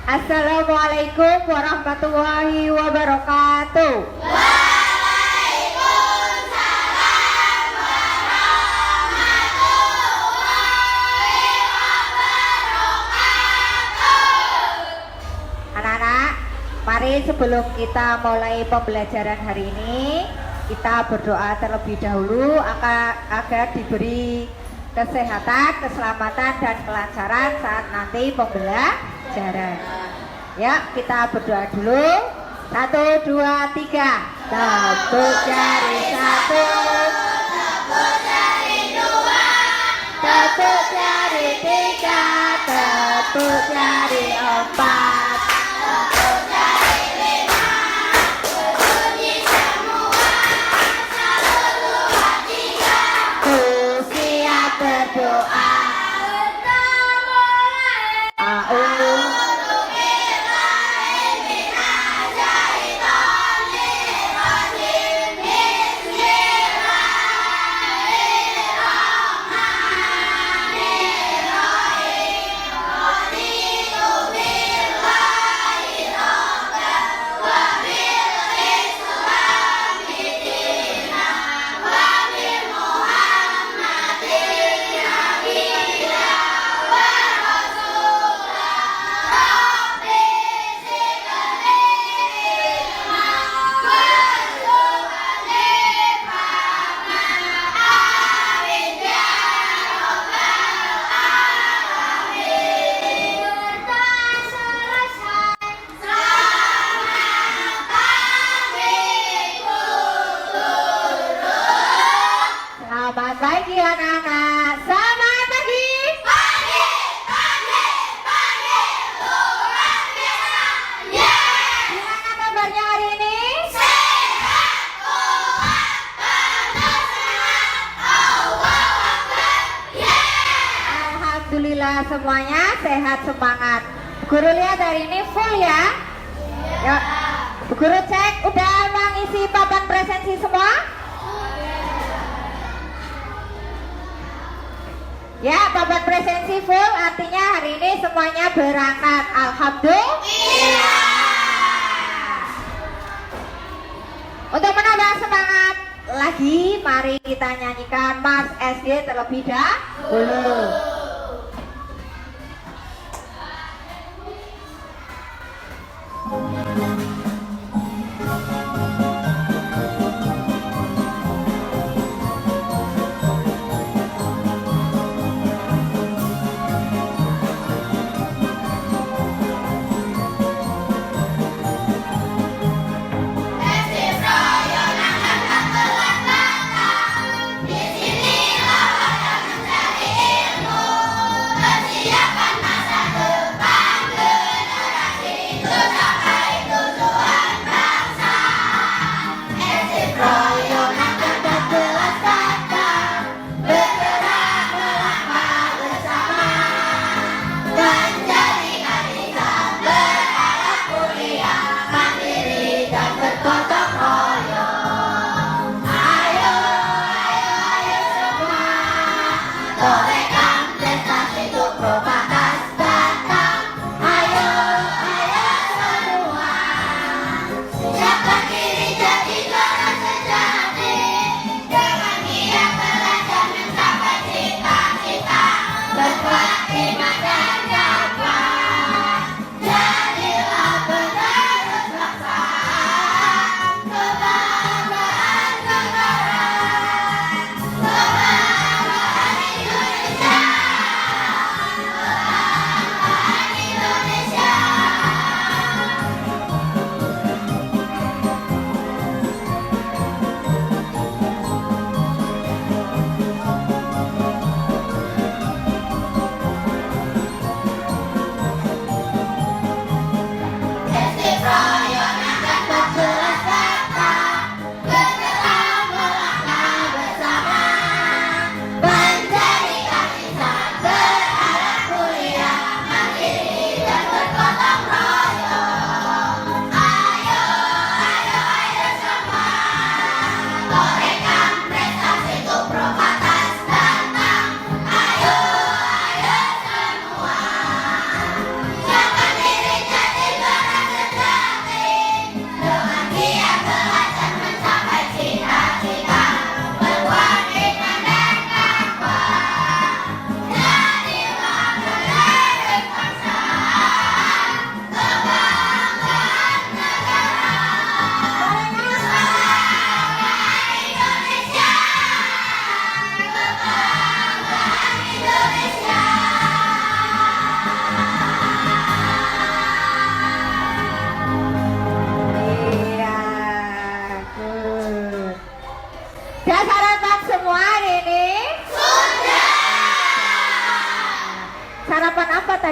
Assalamualaikum warahmatullahi wabarakatuh. Waalaikumsalam warahmatullahi wabarakatuh. Anak-anak, mari sebelum kita mulai pembelajaran hari ini, kita berdoa terlebih dahulu agar diberi kesehatan, keselamatan, dan kelancaran saat nanti pembelajaran. Ya, kita berdoa dulu. 1, 2, 3. Tepuk jari 1, Tepuk jari 2, tepuk jari 3, tepuk jari 4. tepuk jari 5. Berbunyi semua. 1, 2, 3. Siap berdoa. Kita mulai. A'udzu Selamat pagi anak-anak. Selamat pagi. Luar biasa. Yeay. Gimana kabarnya hari ini? Sehat, kuat, penuh semangat. Allahu Akbar. Yeay. Alhamdulillah semuanya sehat semangat. Bu Guru lihat hari ini full ya. Yuk, Bu Guru cek udah mengisi papan presensi semua? Ya, papan presensi full artinya hari ini semuanya berangkat. Alhamdulillah. Untuk menambah semangat lagi, mari kita nyanyikan Mars SD terlebih dahulu. Disinilah ada mencari ilmu.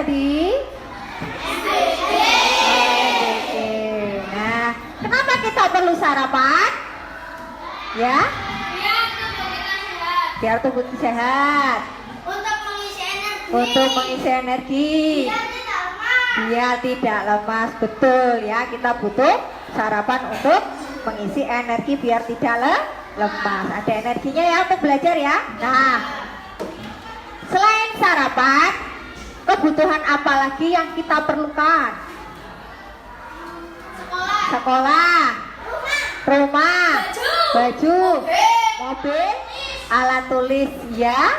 di MDG. Nah, kenapa kita perlu sarapan? Ya, biar tubuh kita sehat. Untuk mengisi energi. Untuk mengisi energi. Biar tidak lemas. Betul ya, kita butuh sarapan untuk mengisi energi biar tidak lemas. Ada energinya ya untuk belajar ya. Nah, selain sarapan, kebutuhan apa lagi yang kita perlukan? Sekolah, rumah, baju, mobil, alat tulis ya.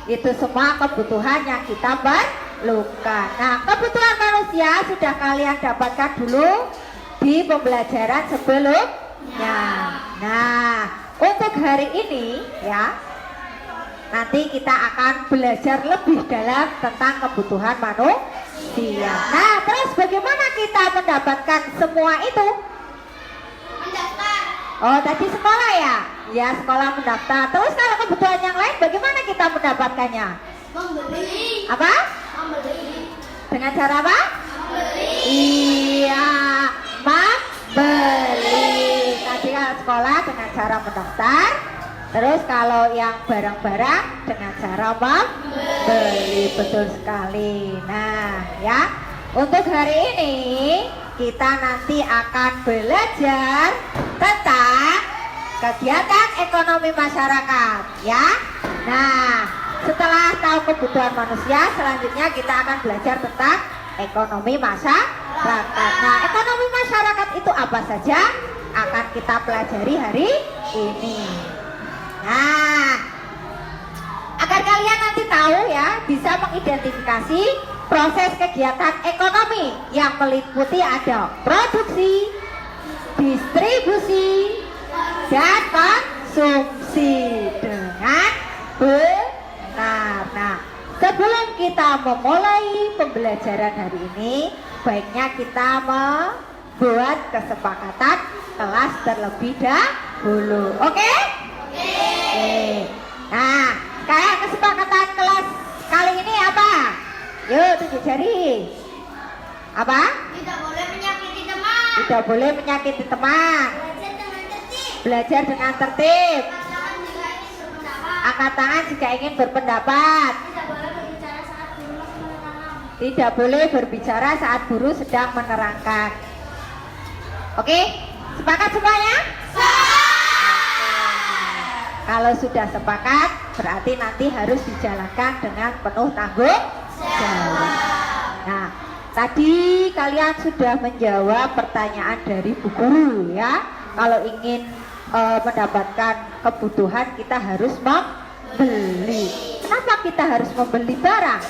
Itu semua kebutuhan yang kita perlukan. Nah, kebutuhan manusia sudah kalian dapatkan dulu di pembelajaran sebelumnya. Nah, untuk hari ini ya, nanti kita akan belajar lebih dalam tentang kebutuhan manusia. Nah, terus bagaimana kita mendapatkan semua itu? Mendaftar. Oh, tadi sekolah ya? Ya, sekolah mendaftar. Terus kalau kebutuhan yang lain bagaimana kita mendapatkannya? Membeli. Apa? Membeli. Dengan cara apa? Membeli. Iya, membeli. Tadi kalau sekolah dengan cara mendaftar. Terus kalau yang barang-barang dengan cara membeli. Betul sekali. Nah, ya. Untuk hari ini kita nanti akan belajar tentang kegiatan ekonomi masyarakat, ya. Nah, setelah tahu kebutuhan manusia, selanjutnya kita akan belajar tentang ekonomi masyarakat. Nah, ekonomi masyarakat itu apa saja akan kita pelajari hari ini. Nah, agar kalian nanti tahu ya, bisa mengidentifikasi proses kegiatan ekonomi yang meliputi ada produksi, distribusi, dan konsumsi dengan benar. Nah, sebelum kita memulai pembelajaran hari ini, baiknya kita membuat kesepakatan kelas terlebih dahulu. Oke? Oke. Nah, kayak kesepakatan kelas kali ini apa? Yuk, tunjuk jari. Apa? Tidak boleh menyakiti teman. Tidak boleh menyakiti teman. Belajar dengan tertib. Belajar dengan tertib. Angkat tangan jika ingin berpendapat. Angkat tangan jika ingin berpendapat. Tidak boleh berbicara saat guru sedang menerangkan. Tidak boleh berbicara saat guru sedang menerangkan. Oke, sepakat semuanya? Kalau sudah sepakat, berarti nanti harus dijalankan dengan penuh tanggung jawab. Nah, tadi kalian sudah menjawab pertanyaan dari Bu Guru ya. Kalau ingin mendapatkan kebutuhan, kita harus membeli. Kenapa kita harus membeli barang?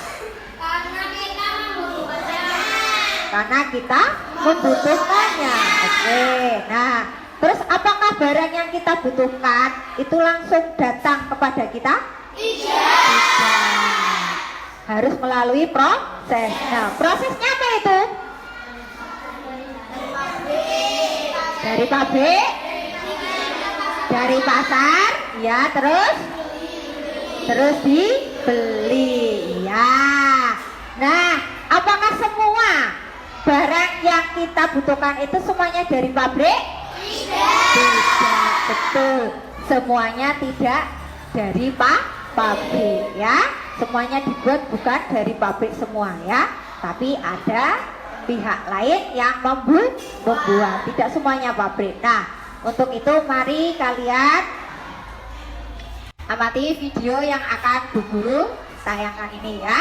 Karena kita membutuhkannya. Oke, nah terus apakah barang yang kita butuhkan itu langsung datang kepada kita? Tidak. Harus melalui proses. Nah, prosesnya apa itu? Dari pabrik, dari pasar, ya, terus dibeli, ya. Nah, apakah semua barang yang kita butuhkan itu semuanya dari pabrik? Tidak, betul. Semuanya tidak dari pabrik, ya. Semuanya dibuat bukan dari pabrik semua, ya. Tapi ada pihak lain yang membuat. Tidak semuanya pabrik. Nah, untuk itu mari kalian amati video yang akan Bu Guru tayangkan ini ya.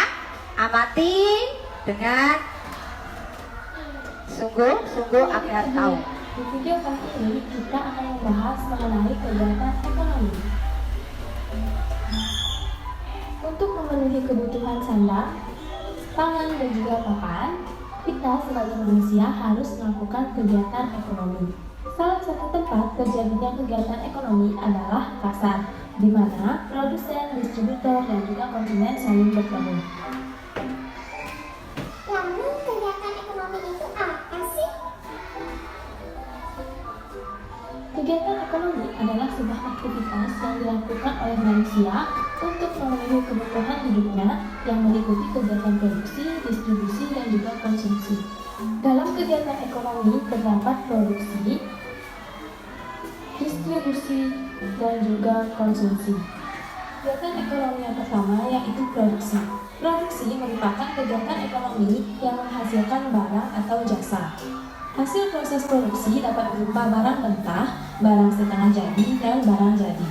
Amati dengan sungguh agar tahu. Di video kali ini kita akan membahas mengenai kegiatan ekonomi. Untuk memenuhi kebutuhan sandang, pangan dan juga papan, kita sebagai manusia harus melakukan kegiatan ekonomi. Salah satu tempat terjadinya kegiatan ekonomi adalah pasar, di mana produsen, distributor, dan juga konsumen saling bertemu. Lalu kegiatan ekonomi itu apa sih? Kegiatan ekonomi adalah sebuah aktivitas yang dilakukan oleh manusia untuk memenuhi kebutuhan hidupnya yang meliputi kegiatan produksi, distribusi, dan juga konsumsi. Dalam kegiatan ekonomi terdapat produksi, distribusi, dan juga konsumsi. Kegiatan ekonomi yang pertama yaitu produksi. Produksi merupakan kegiatan ekonomi yang menghasilkan barang atau jasa. Hasil proses produksi dapat berupa barang mentah, barang setengah jadi, dan barang jadi.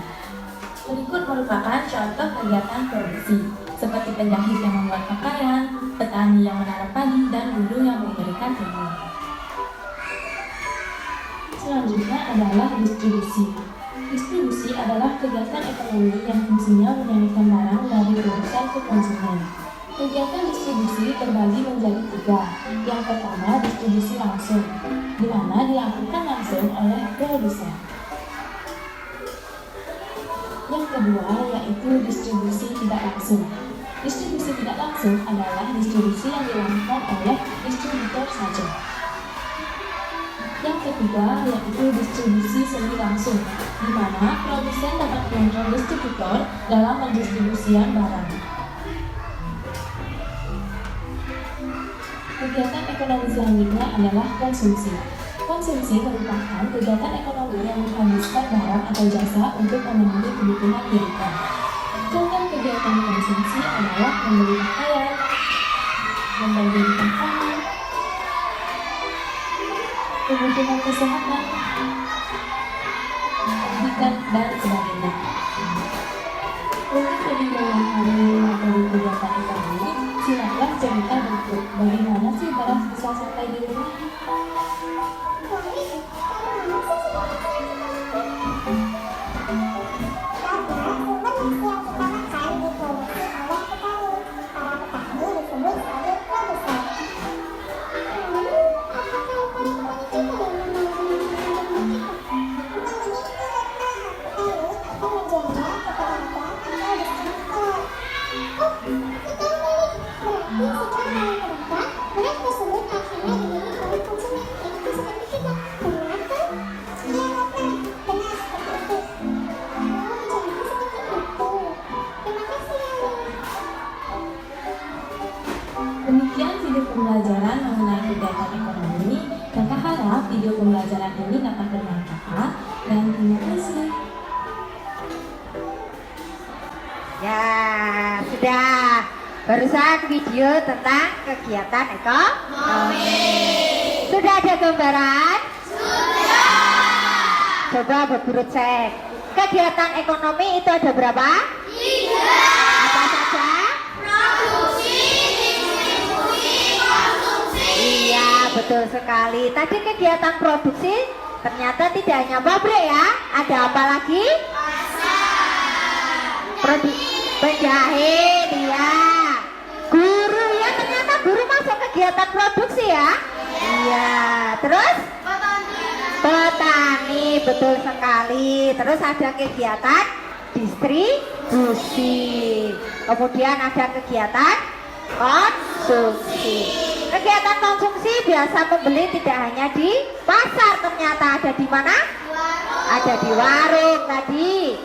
Berikut merupakan contoh kegiatan produksi, seperti penjahit yang membuat pakaian, petani yang menanam padi, dan guru yang memberikan ilmu. Selanjutnya adalah distribusi. Distribusi adalah kegiatan ekonomi yang fungsinya menyalurkan barang dari produsen ke konsumen. Kegiatan distribusi terbagi menjadi 3. Yang pertama, distribusi langsung, di mana dilakukan langsung oleh produsen. Yang kedua, yaitu distribusi tidak langsung. Distribusi tidak langsung adalah distribusi yang dilakukan oleh distributor saja. Yang ketiga, yaitu distribusi semi langsung, di mana produsen dapat mengontrol distributor dalam pendistribusian barang. Kegiatan ekonomi selanjutnya adalah konsumsi. Konsumsi merupakan kegiatan ekonomi yang menghabiskan barang atau jasa untuk memenuhi kebutuhan dirinya. Contoh kegiatan konsumsi adalah membeli pakaian, membeli makanan, kebutuhan kesehatan, pendidikan, dan sebagainya. Untuk lebih memahami materi kegiatan ekonomi, silakan cerita berikut. Bagaimana sih Baras bisa santai di rumah? Demikian video pembelajaran mengenai kegiatan ekonomi. Kakak harap video pembelajaran ini dapat bermanfaat dan terima kasih. Ya, sudah. Barusan video tentang kegiatan ekonomi. Sudah ada gambaran? Sudah. Coba berurut cek. Kegiatan ekonomi itu ada berapa? 3. Apa saja? Produksi, distribusi, konsumsi. Iya, betul sekali. Tadi kegiatan produksi ternyata tidak hanya pabrik ya. Ada apa lagi? Penjahit, ya. Guru ya, ternyata guru masuk kegiatan produksi ya. Iya. Terus? Petani, betul sekali. Terus ada kegiatan distribusi. Kemudian ada kegiatan konsumsi. Kegiatan konsumsi biasa membeli tidak hanya di pasar, ternyata ada di mana? Ada di warung tadi.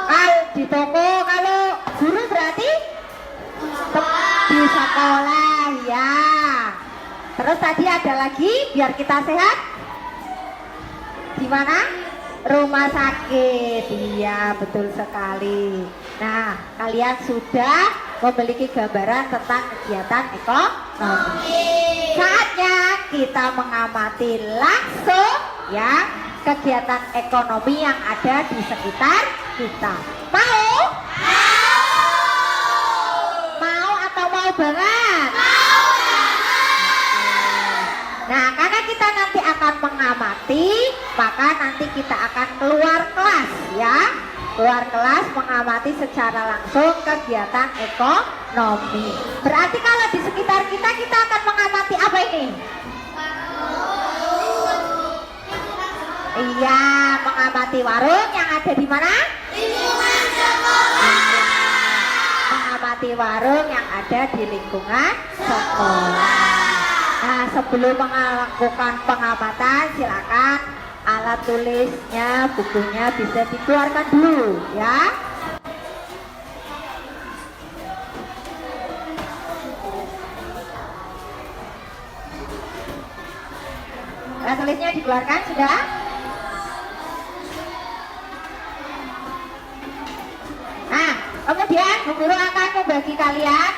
Kalau di toko, kalau guru berarti di sekolah ya. Terus tadi ada lagi biar kita sehat. Di mana? Rumah sakit. Iya, betul sekali. Nah, kalian sudah memiliki gambaran tentang kegiatan ekonomi. Saatnya kita mengamati langsung ya kegiatan ekonomi yang ada di sekitar kita. Mau? Mau atau mau banget? Nah, karena kita nanti akan mengamati, maka nanti kita akan keluar kelas ya. Keluar kelas mengamati secara langsung kegiatan ekonomi. Berarti kalau di sekitar kita akan mengamati apa ini? Iya, mengamati warung yang ada di mana? Lingkungan sekolah. Mengamati warung yang ada di lingkungan sekolah. Nah, sebelum melakukan pengamatan, silakan alat tulisnya, bukunya bisa dikeluarkan dulu ya. Alat tulisnya dikeluarkan sudah? Nah, kemudian Bu Guru akan membagi kalian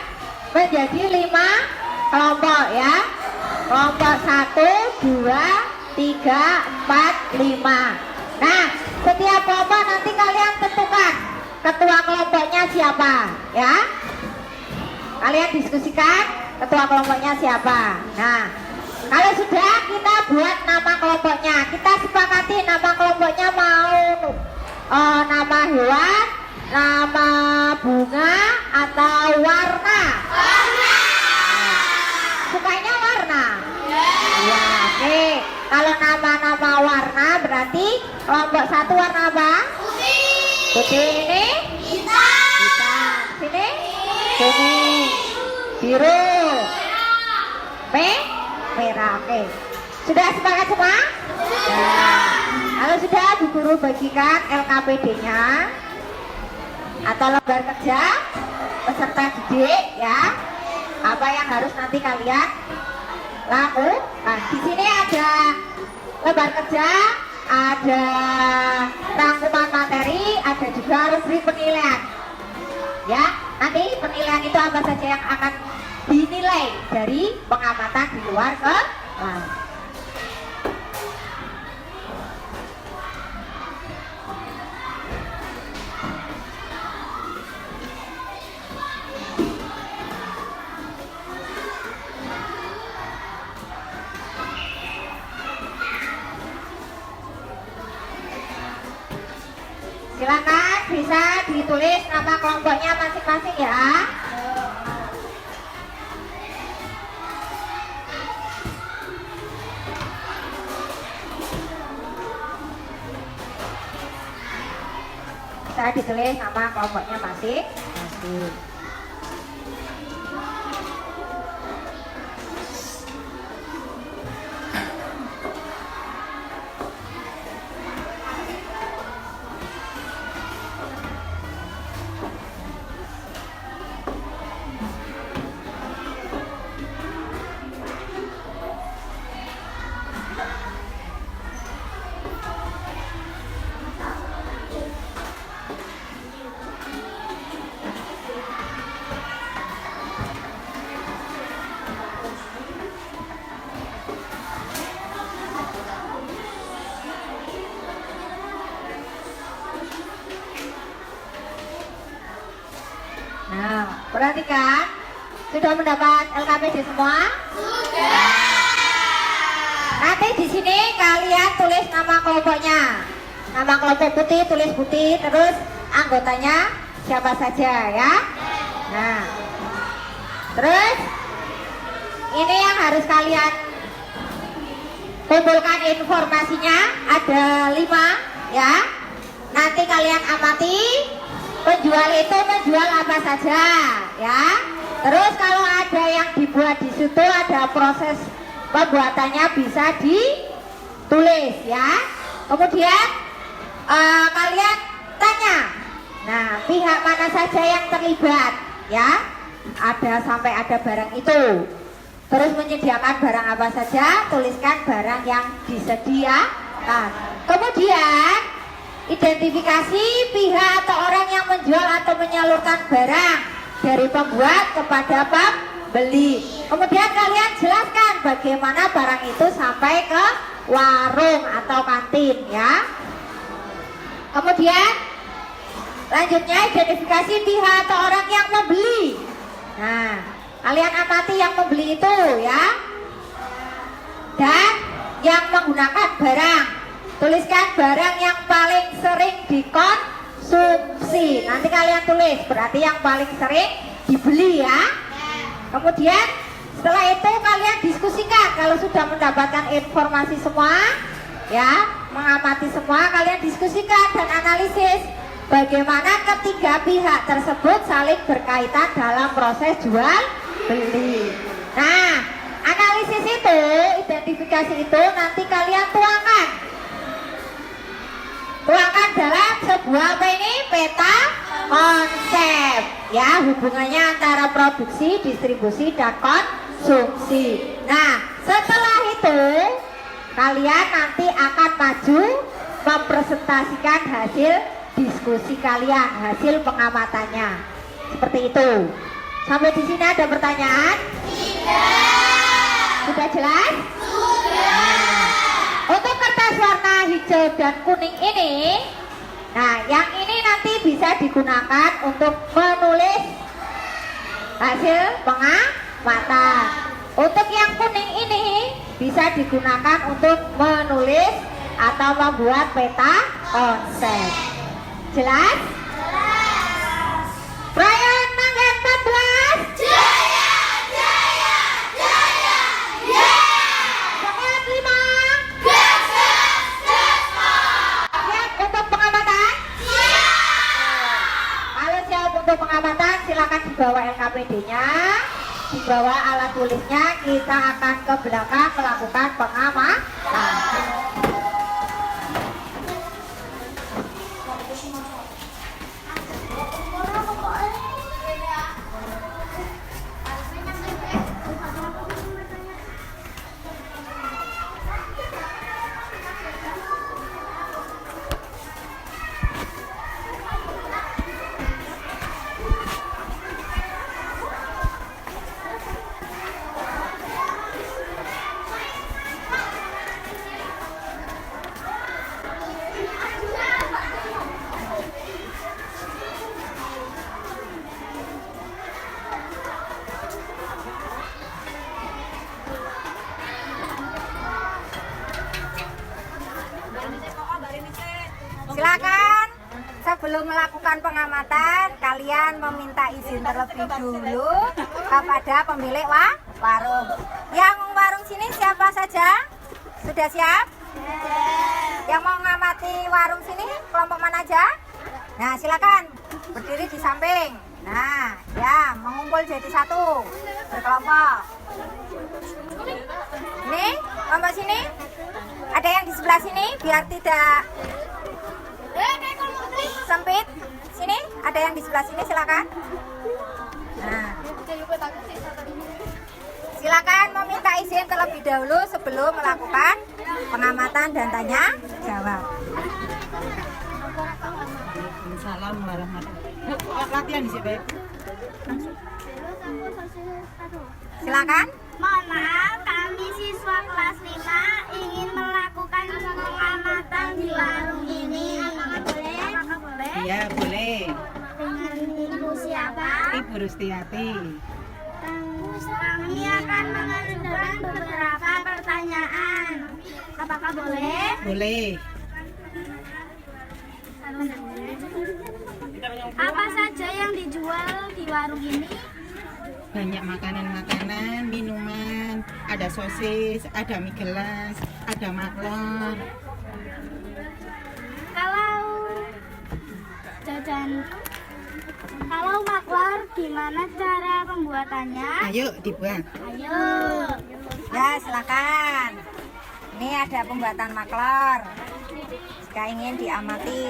menjadi 5 kelompok ya. Kelompok 1, 2, 3, 4, 5. Nah, setiap kelompok nanti kalian tentukan ketua kelompoknya siapa ya. Kalian diskusikan ketua kelompoknya siapa. Nah, kalau sudah kita buat nama kelompoknya. Kita sepakati nama kelompoknya mau nama hewan, nama bunga, atau warna. Sukanya warna? Ya, oke. Kalau nama-nama warna berarti kelompok 1 warna apa? Putih. Ini? Hitam. Sini? Kuning. Biru. Merah. Oke. Sudah sepakat semua? Ya. Kalau sudah, Bu Guru bagikan LKPD-nya atau lembar kerja peserta didik ya. Apa yang harus nanti kalian lakukan. Di sini ada lembar kerja, ada rangkuman materi, ada juga rubrik penilaian. Ya, nanti penilaian itu apa saja yang akan dinilai dari pengamatan di luar kelas. Silakan bisa ditulis nama kelompoknya masing-masing ya. Bisa ditulis nama kelompoknya masing-masing. Nah, perhatikan, sudah mendapat LKPD semua? Sudah. Nanti di sini kalian tulis nama kelompoknya. Nama kelompok putih tulis putih, terus anggotanya siapa saja ya. Nah, terus ini yang harus kalian kumpulkan informasinya ada 5 ya. Nanti kalian amati penjual itu menjual apa saja ya. Terus kalau ada yang dibuat di situ, ada proses pembuatannya bisa ditulis ya. Kemudian kalian tanya, nah pihak mana saja yang terlibat ya. Sampai ada barang itu. Terus menyediakan barang apa saja, tuliskan barang yang disediakan. Kemudian identifikasi pihak atau orang yang menjual atau menyalurkan barang dari pembuat kepada pembeli. Kemudian kalian jelaskan bagaimana barang itu sampai ke warung atau kantin ya. Kemudian lanjutnya identifikasi pihak atau orang yang membeli. Nah, kalian amati yang membeli itu ya. Dan yang menggunakan barang. Tuliskan barang yang paling sering dikonsumsi. Nanti kalian tulis, berarti yang paling sering dibeli ya. Kemudian setelah itu kalian diskusikan. Kalau sudah mendapatkan informasi semua ya, mengamati semua, kalian diskusikan dan analisis bagaimana ketiga pihak tersebut saling berkaitan dalam proses jual beli. Nah, analisis itu, identifikasi itu nanti kalian tuangkan dalam sebuah peta konsep ya, hubungannya antara produksi, distribusi, dan konsumsi. Nah, setelah itu kalian maju mempresentasikan hasil diskusi kalian, hasil pengamatannya. Seperti itu. Sampai di sini ada pertanyaan? Tidak. Sudah jelas? Sudah. Untuk kertas warna hijau dan kuning ini, nah yang ini nanti bisa digunakan untuk menulis hasil pengamatan. Untuk yang kuning ini bisa digunakan untuk menulis atau membuat peta konsep. Jelas? Jelas. Perayaan Mangga 14. Jaya, jaya, jaya, jaya. Semangat 5. Siap untuk pengamatan? Siap. Kalau siap untuk pengamatan, silakan dibawa LKPD-nya, dibawa alat tulisnya. Kita akan ke belakang melakukan pengamatan. Silakan sebelum melakukan pengamatan kalian meminta izin terlebih dulu kepada pemilik warung. Yang warung sini siapa saja? Sudah siap? Yang mau mengamati warung sini kelompok mana aja? Nah silakan berdiri di samping. Nah ya mengumpul jadi satu berkelompok. Ini kelompok sini. Ada yang di sebelah sini biar tidak sempit. Sini ada yang di sebelah sini, silakan. Nah, silakan meminta izin terlebih dahulu sebelum melakukan pengamatan dan tanya jawab. Assalamualaikum warahmatullahi wabarakatuh. Latihan di sini. Silakan. Mohon maaf, kami siswa kelas 5 ingin melakukan pengamatan di warung ini. Apakah boleh? Iya, boleh. Dengan ibu siapa? Ibu Rustiati. Kami akan mengajukan beberapa pertanyaan. Apakah boleh? Boleh. Apa saja yang dijual di warung ini? Banyak makanan-makanan, minuman, ada sosis, ada mie gelas, ada maklor. Kalau maklor, gimana cara pembuatannya? Ayo dibuat. Ayo. Ya silakan. Ini ada pembuatan maklor. Jika ingin diamati.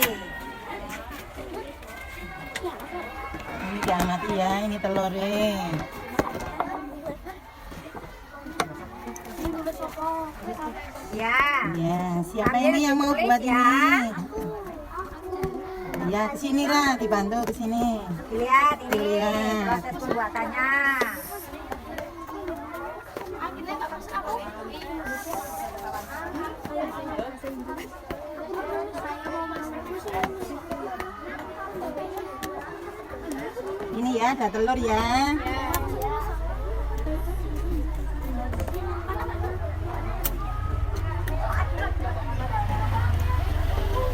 Ini diamati ya, ini telurnya. Ya. Ya, siapa Ambil ini yang mau ditulis buat ya. ini? Ya, kesini lah, dibantu kesini. Lihat ini Lihat. proses pembuatannya. Ini ya, ada telur ya.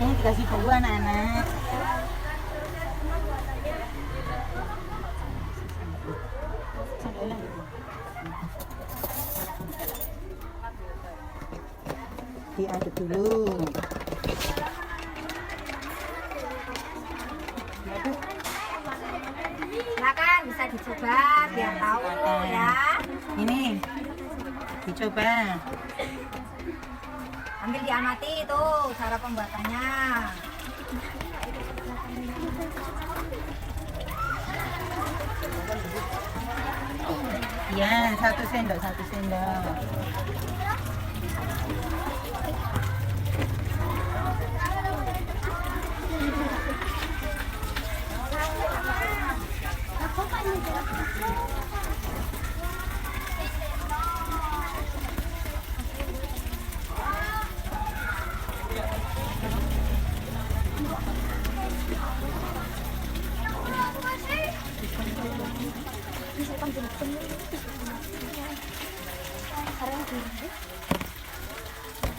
Ini dikasih bumbu anak-anak. Diaduk dulu. Silakan bisa dicoba biar tahu ya. Ini dicoba. Ambil diamati itu cara pembuatannya. Ya, 1 sendok, 1 sendok.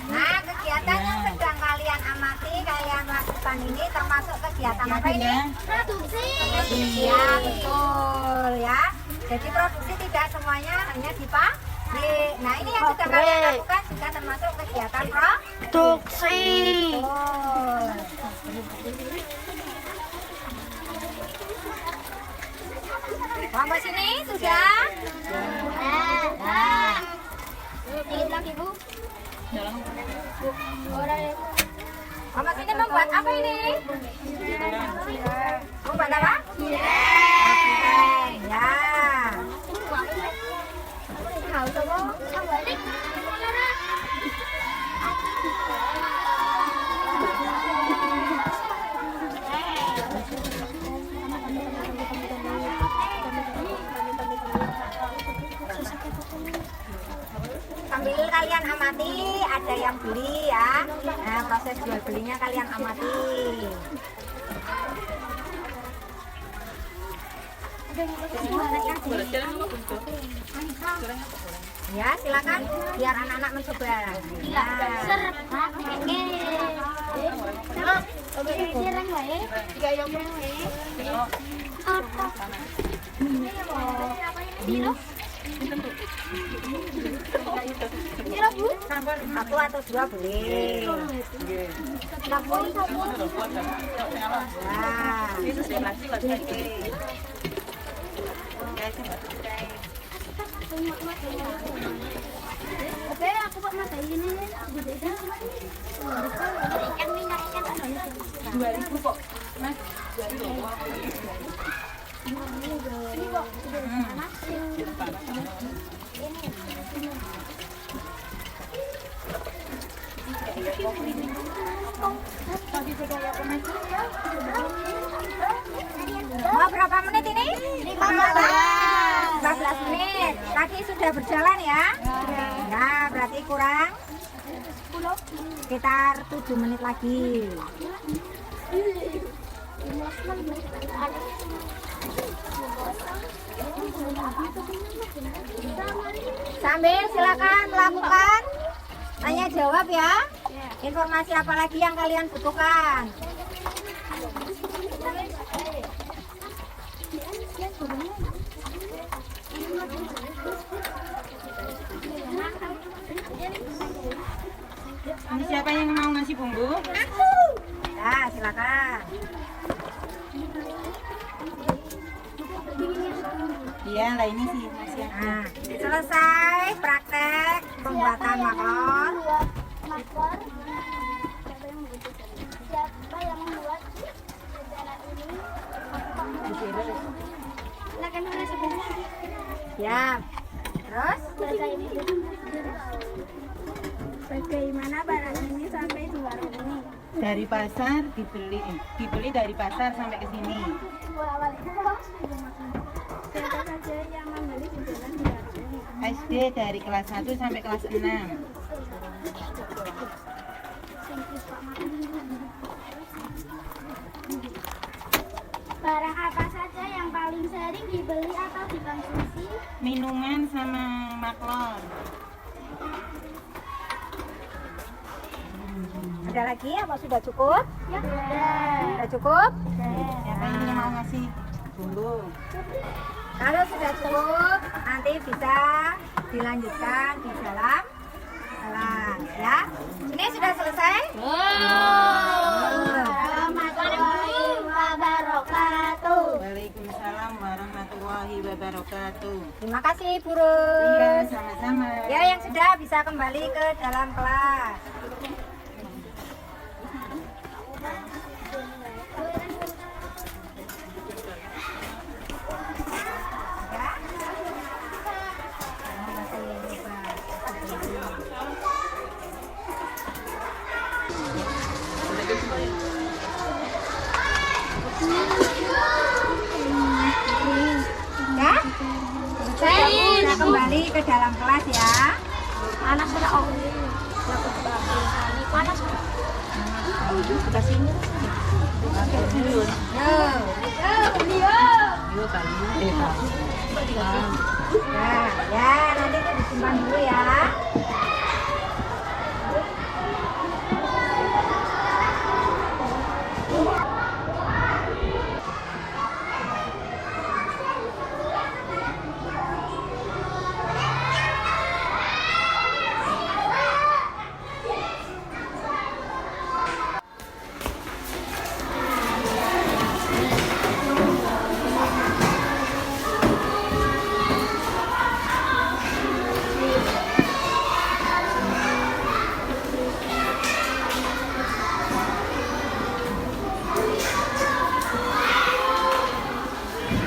Nah, kegiatan yang sedang kalian amati, kalian lakukan ini termasuk kegiatan apa ini? Produksi. Iya, betul ya. Jadi produksi tidak semuanya hanya di pabrik. Nah, ini yang sedang kalian lakukan juga termasuk kegiatan produksi. Betul. Kelompok sini sudah? Nah. Dikit lagi, Bu. Kelompok sini membuat apa ini? Membuat apa? Ya. Sambil kalian amati, ada yang beli ya. Nah, proses jual belinya kalian amati. Ya, silakan biar anak-anak mencoba. Satu atau dua boleh. Oke, aku buat mata ini nih. Ikan minyak ikan 2.000 kok, Mas. Mau berapa menit ini? 15 menit. Tadi sudah berjalan ya? Nah, berarti kurang sekitar 7 menit lagi. Sambil silakan melakukan tanya jawab ya. Informasi apa lagi yang kalian butuhkan? Ini siapa yang mau ngasih bumbu? Nah, silakan. Iya, lah ini sih Mas ya. Nah, selesai praktek pembuatan maklon. Makor. Siapa yang membuat rencana ini? Silakan mulai sebentar. Ya. Terus? Baca ini. Bagaimana barang ini sampai di warung ini? Dari pasar dibeli dari pasar sampai ke sini. Siapa saja yang membeli jualan di warung ini? SD dari kelas 1 sampai kelas 6. Barang apa saja yang paling sering dibeli atau dikonsumsi? Minuman sama maklon. Ada lagi apa sudah cukup? Ya. Sudah cukup? Siapa ini yang mau ngasih bumbu? Kalau sudah cukup, nanti bisa dilanjutkan di dalam kelas ya. Ini sudah selesai? Assalamualaikum wabarakatuh. Waalaikumsalam warahmatullahi wabarakatuh. Terima kasih, Guru. Iya, sama-sama. Ya, yang sudah bisa kembali ke dalam kelas. Ya. Ya? Sudah kembali ke dalam kelas ya. Anak sudah panas. Ya, nanti itu disimpan dulu ya.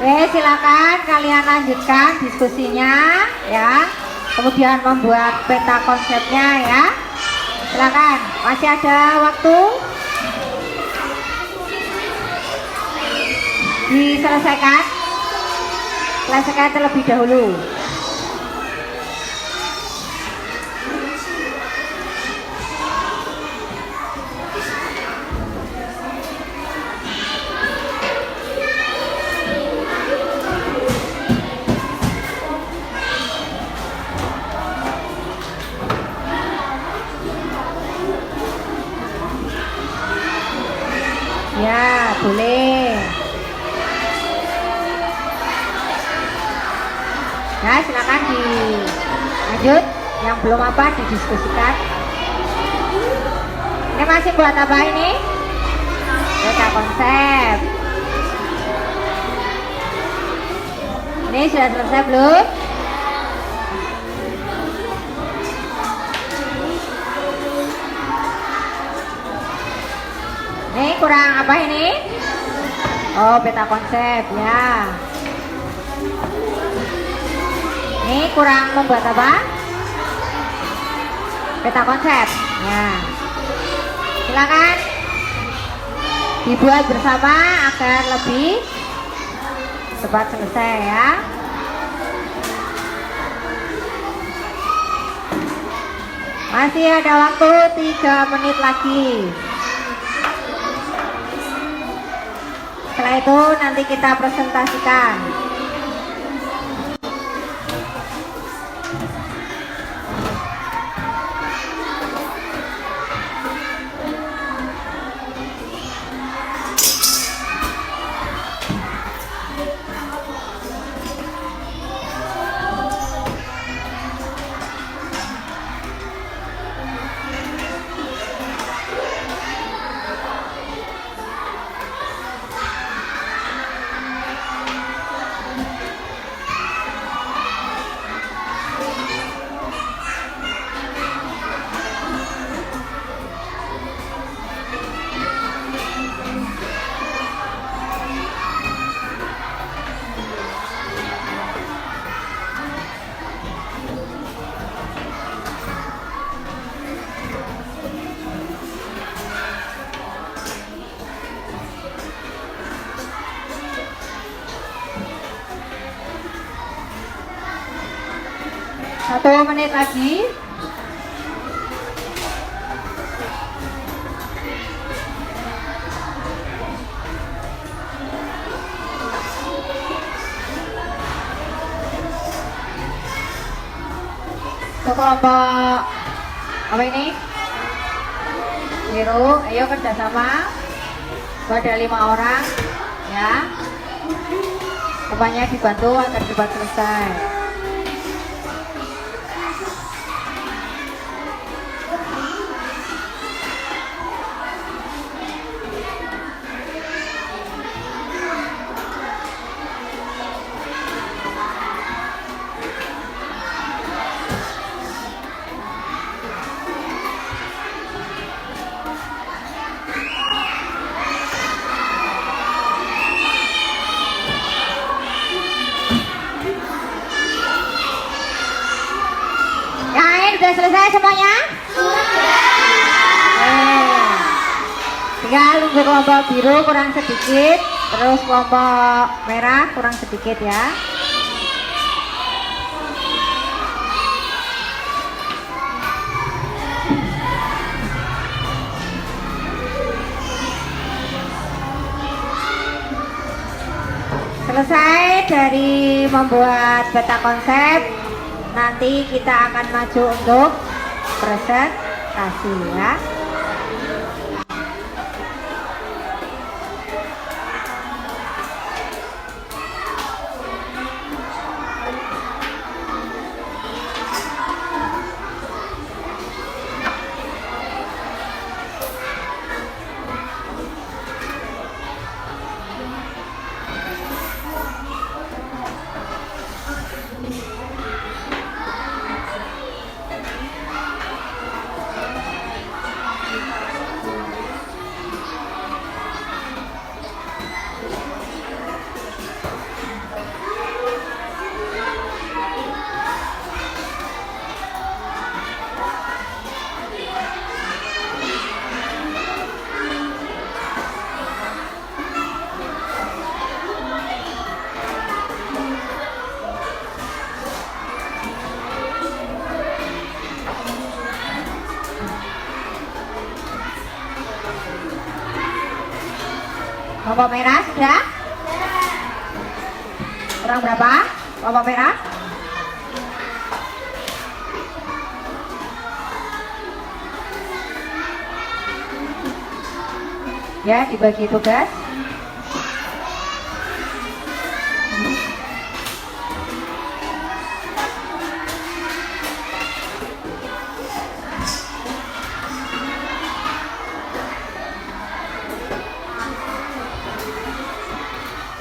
Oke, silakan kalian lanjutkan diskusinya ya. Kemudian membuat peta konsepnya ya. Silakan, masih ada waktu. Diselesaikan. Selesaikan terlebih dahulu. Ya, boleh. Nah, silakan dilanjut. Yang belum apa didiskusikan. Ini masih buat apa ini? Peta konsep. Ini sudah selesai belum? Ini kurang apa ini? Oh, peta konsep ya. Ini kurang membuat apa? Peta konsep. Ya. Silakan dibuat bersama agar lebih cepat selesai ya. Masih ada waktu 3 menit lagi. Setelah itu nanti kita presentasikan. Satu menit lagi. Untuk kelompok apa ini? Biru, ayo kerjasama. Ada 5 orang, ya. Kebanyakan dibantu agar cepat selesai. Sudah selesai semuanya? Sudah. Tinggal nunggu kelompok biru kurang sedikit, terus kelompok merah kurang sedikit ya. Selesai dari membuat peta konsep. Nanti kita akan maju untuk presentasi ya. Kelompok merah sudah? Kurang berapa? Kelompok merah? Ya, dibagi tugas.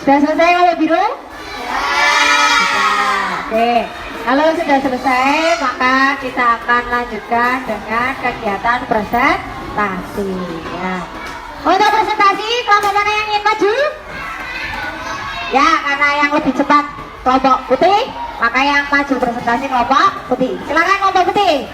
Sudah selesai kalau biru? Oke, kalau sudah selesai maka kita akan lanjutkan dengan kegiatan presentasi ya. Untuk presentasi kelompok mana yang ingin maju? Ya, karena yang lebih cepat kelompok putih, maka yang maju presentasi kelompok putih. Silakan kelompok putih.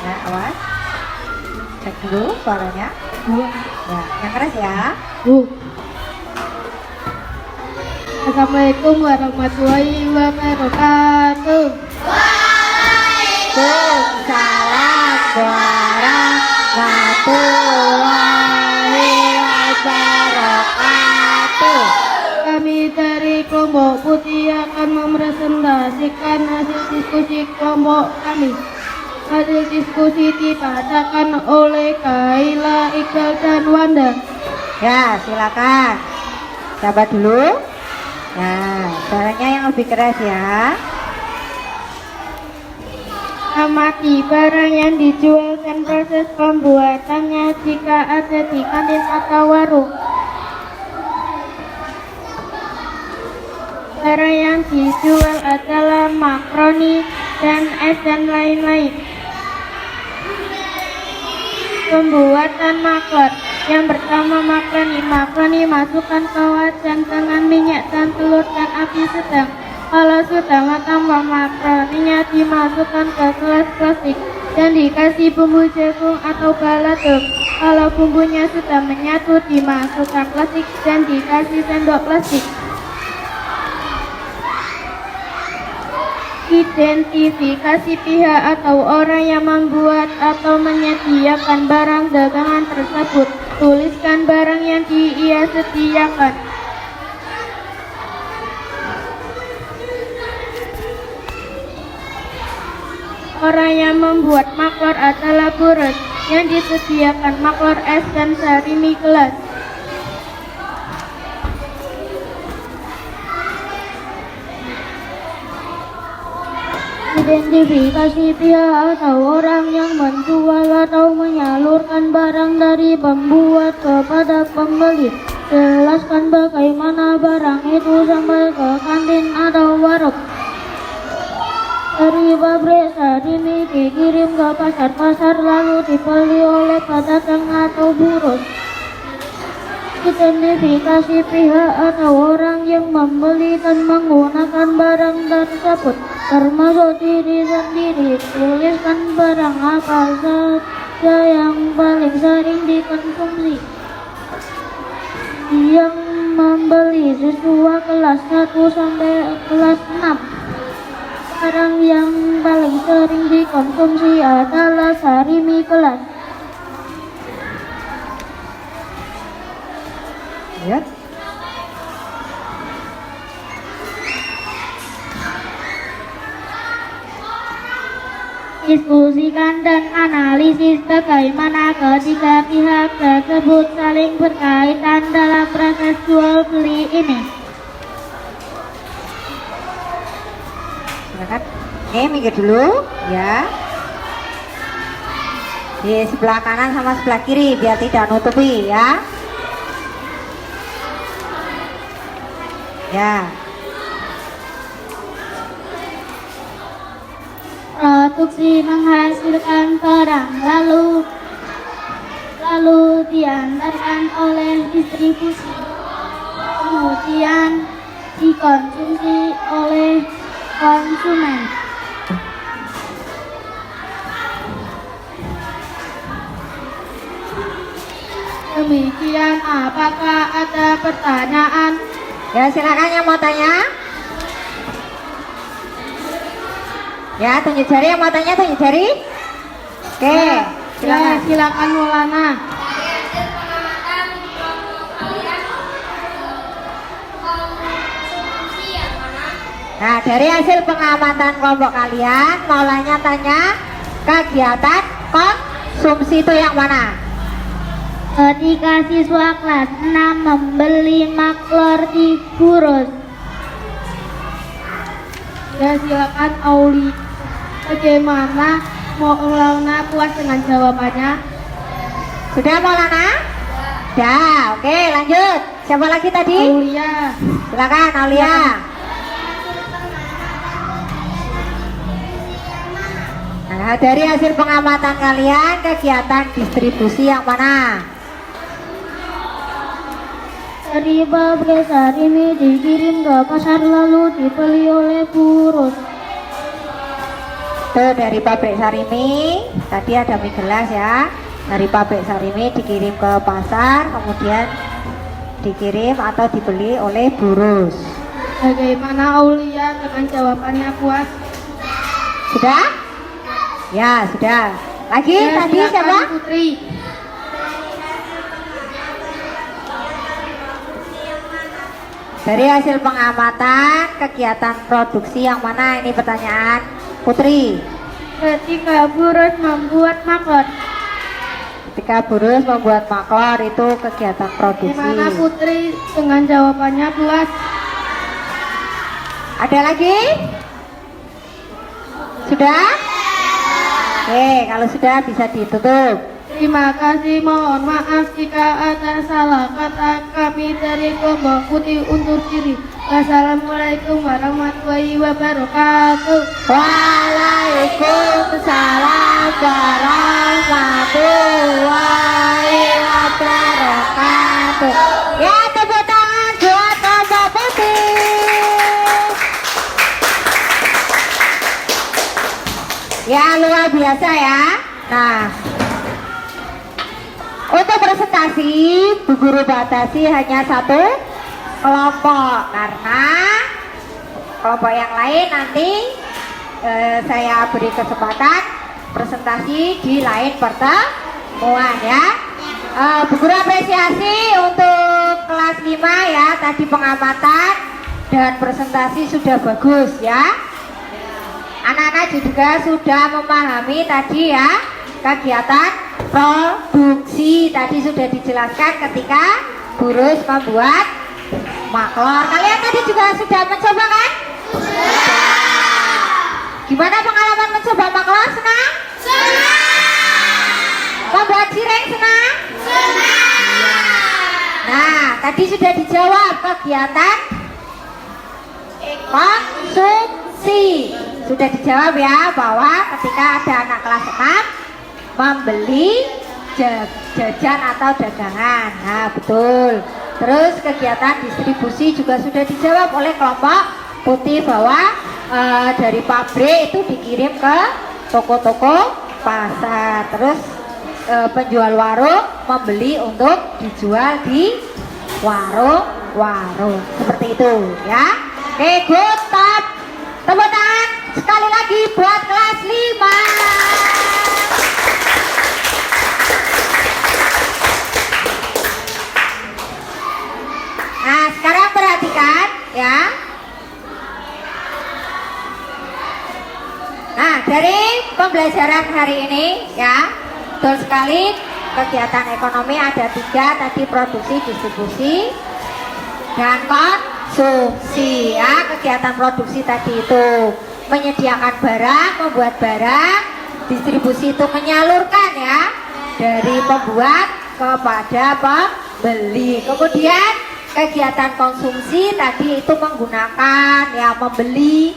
Ya, awas. Cek dulu suaranya. Ya, yang keras ya. Assalamualaikum warahmatullahi wabarakatuh. Waalaikumsalam warahmatullahi wabarakatuh. Kami dari kelompok putih akan mempresentasikan hasil diskusi kelompok kami. Hasil diskusi dibacakan oleh Kaila, Iqbal, dan Wanda. Ya, silakan. Siapa dulu? Nah, suaranya yang lebih keras ya. Amati barang yang dijual dan proses pembuatannya jika ada di kantin atau warung. Barang yang dijual adalah makaroni dan es dan lain-lain. Pembuatan maklor. Yang pertama makaroni masukkan ke wajan dengan minyak dan telur dan api sedang. Kalau sudah matang, makaroninya dimasukkan ke gelas plastik dan dikasih bumbu jagung atau balado. Kalau bumbunya sudah menyatu, dimasukkan plastik dan dikasih sendok plastik. Identifikasi pihak atau orang yang membuat atau menyediakan barang dagangan tersebut. Tuliskan barang yang ia sediakan. Orang yang membuat maklor adalah Burus, yang disediakan maklor es dan sarimi gelas. Identifikasi pihak atau orang yang menjual atau menyalurkan barang dari pembuat kepada pembeli. Jelaskan bagaimana barang itu sampai ke kantin atau warung. Dari pabrik sarimi dikirim ke pasar-pasar lalu dibeli oleh pedagang atau buruh. Identifikasi pihak atau orang yang membeli dan menggunakan barang tersebut, termasuk diri sendiri. Tuliskan barang apa saja yang paling sering dikonsumsi. Yang membeli siswa kelas 1 sampai kelas 6. Barang yang paling sering dikonsumsi adalah sarimi gelas. Ya. Diskusikan dan analisis bagaimana ketiga pihak tersebut saling berkaitan dalam proses jual beli ini. Silakan. Minggir dulu ya. Di sebelah kanan sama sebelah kiri biar tidak nutupi ya. Ya. Produksi menghasilkan barang, lalu lalu diantarkan oleh distribusi, kemudian dikonsumsi oleh konsumen. Demikian, apakah ada pertanyaan? Ya, silakan yang mau tanya. Ya, tunjuk jari yang mau tanya, tunjuk jari. Oke, Ya, silakan. silakan Maulana. Nah, dari hasil pengamatan kelompok kalian, Maulanya tanya kegiatan konsumsi itu yang mana? Ketika siswa kelas 6 membeli maklor di Burus. Ya, silakan Auli. Bagaimana Maulana puas dengan jawabannya? Sudah Maulana? Sudah, oke lanjut. Siapa lagi tadi? Aulia. Silakan Aulia. Nah, dari hasil pengamatan kalian, kegiatan distribusi yang mana? Dari pabrik Sarimi dikirim ke pasar lalu dibeli oleh Burus. Tuh dari pabrik Sarimi, tadi ada mie gelas ya. Dari pabrik Sarimi dikirim ke pasar, kemudian dikirim atau dibeli oleh Burus. Bagaimana Aulia dengan jawabannya puas? Sudah? Ya, sudah. Lagi Ya, tadi silakan siapa? Putri. Dari hasil pengamatan, kegiatan produksi yang mana ini pertanyaan? Putri. Ketika Burus membuat maklor. Ketika Burus membuat maklor itu kegiatan produksi. Gimana Putri dengan jawabannya puas? Ada lagi? Sudah? Oke, kalau sudah bisa ditutup. Terima kasih, mohon maaf jika ada salah kata kami dari kelompok putih undur diri. Wassalamualaikum warahmatullahi wabarakatuh. Waalaikumsalam warahmatullahi wabarakatuh. Ya, tepuk tangan buat kelompok putih. Ya, luar biasa ya. Nah, untuk presentasi, Bu Guru batasi hanya satu kelompok karena kelompok yang lain nanti saya beri kesempatan presentasi di lain pertemuan ya. Bu Guru apresiasi untuk kelas 5 ya, tadi pengamatan dan presentasi sudah bagus ya. Anak-anak juga sudah memahami tadi ya kegiatan produksi, tadi sudah dijelaskan ketika Burus membuat maklor. Kalian tadi juga sudah mencoba kan? Gimana pengalaman mencoba maklor? Senang? Membuat cireng senang? Nah, tadi sudah dijawab kegiatan konsumsi. Sudah dijawab ya bahwa ketika ada anak kelas 6 membeli jajan atau dagangan. Nah, betul. Terus kegiatan distribusi juga sudah dijawab oleh kelompok putih bahwa dari pabrik itu dikirim ke toko-toko pasar. Terus penjual warung membeli untuk dijual di warung-warung. Seperti itu ya. Oke, good, top. Tepuk tangan sekali lagi buat kelas 5. Nah, sekarang perhatikan ya. Nah, dari pembelajaran hari ini ya, betul sekali kegiatan ekonomi ada 3 tadi, produksi, distribusi, dan konsumsi ya. Kegiatan produksi tadi itu menyediakan barang, membuat barang, distribusi itu menyalurkan ya dari pembuat kepada pembeli. Kemudian kegiatan konsumsi tadi itu menggunakan ya membeli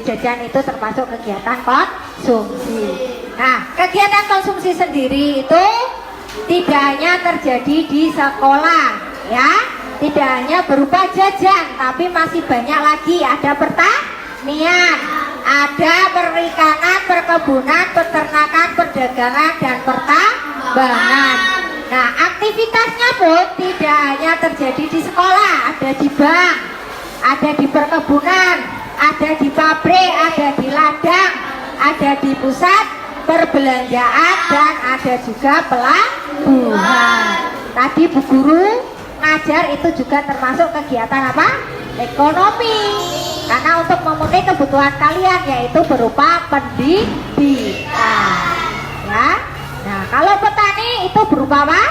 jajan itu termasuk kegiatan konsumsi. Nah, kegiatan konsumsi sendiri itu tidak hanya terjadi di sekolah ya, tidak hanya berupa jajan, tapi masih banyak lagi. Ada pertanian, ada perikanan, perkebunan, peternakan, perdagangan, dan pertambangan. Nah, aktivitasnya pun tidak hanya terjadi di sekolah, ada di bank, ada di perkebunan, ada di pabrik, ada di ladang, ada di pusat perbelanjaan, dan ada juga pelabuhan. Tadi Bu Guru ngajar itu juga termasuk kegiatan apa? Ekonomi. Karena untuk memenuhi kebutuhan kalian yaitu berupa pendidikan. Ya. Nah, kalau petani itu berupa apa?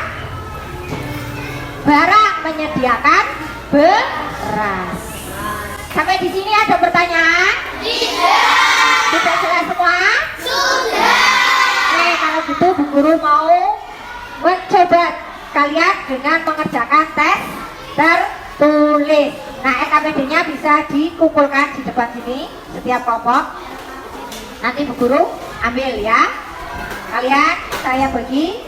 Barang, menyediakan beras. Sampai di sini ada pertanyaan? Tidak. Sudah jelas semua? Sudah. Oke, kalau gitu Bu Guru mau mencoba kalian dengan mengerjakan tes tertulis. Nah, SKPD-nya bisa dikumpulkan di depan sini setiap kelompok. Nanti Bu Guru ambil ya. Kalian saya bagi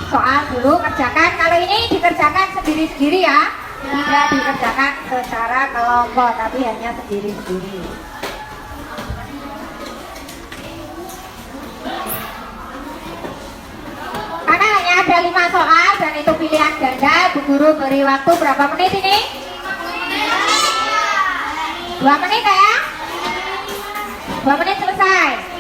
soal dulu, kerjakan. Kalau ini dikerjakan sendiri-sendiri ya. Tidak dikerjakan secara kelompok, tapi hanya sendiri-sendiri. Karena hanya ada 5 soal dan itu pilihan ganda, Bu Guru beri waktu berapa menit ini? 2 menit ya? 2 menit selesai.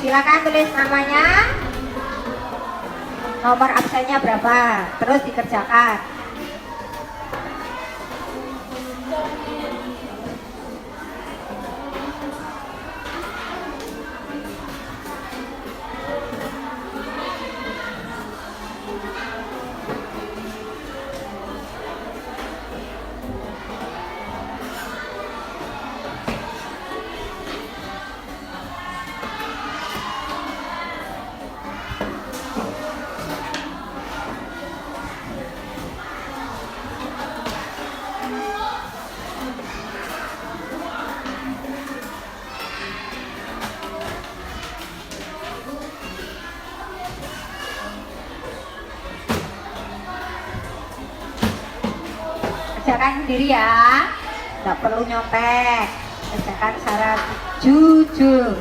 Silakan tulis namanya, nomor absennya berapa, terus dikerjakan. Kerjakan sendiri ya, nggak perlu nyontek. Kerjakan secara jujur.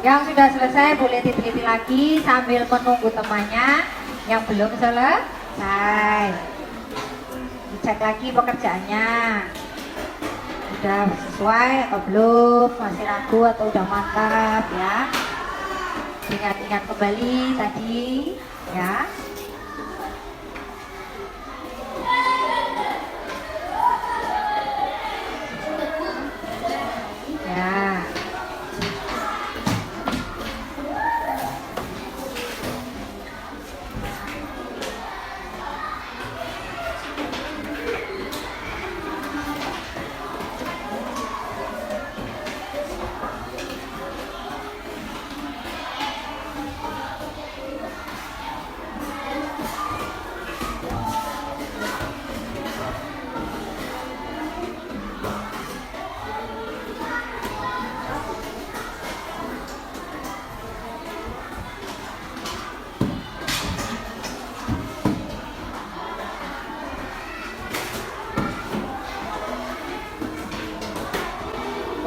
Yang sudah selesai boleh diteliti lagi sambil menunggu temannya yang belum selesai. Dicek lagi pekerjaannya. Sudah sesuai atau belum, masih ragu atau udah mantap ya. Ingat-ingat kembali tadi ya. Ya.